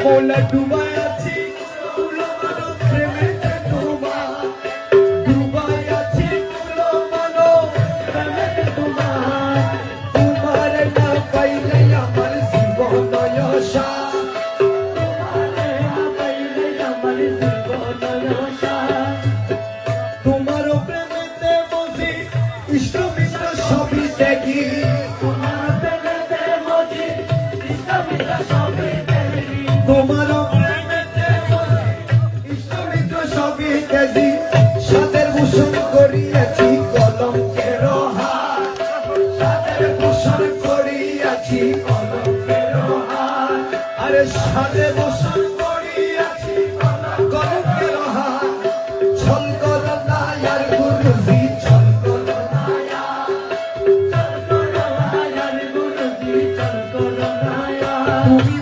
মৌলা ডুবাই আছি প্রেমেতে তোমার ডুবাই আছি প্রেমেতে তোমার তোমার না পাইলে আমার জীবন আশা তোমার প্রেমেতে বসি ইষ্ট মিত্র সবই দেখি তোমার প্রেমেতে বসি ইষ্ট মিত্র সবই দেখি তোমার প্রেমেতে বসি ইষ্ট মিত্র সবই দেখি সাদের ভূষণ করিয়াছি কলঙ্কের হার সাদের ভূষণ করিয়াছি কলঙ্কের হার আরে সাদের ভূষণ করিয়াছি কলঙ্কের হার ছল করো না আর গুরুজি ছল করো না তুমি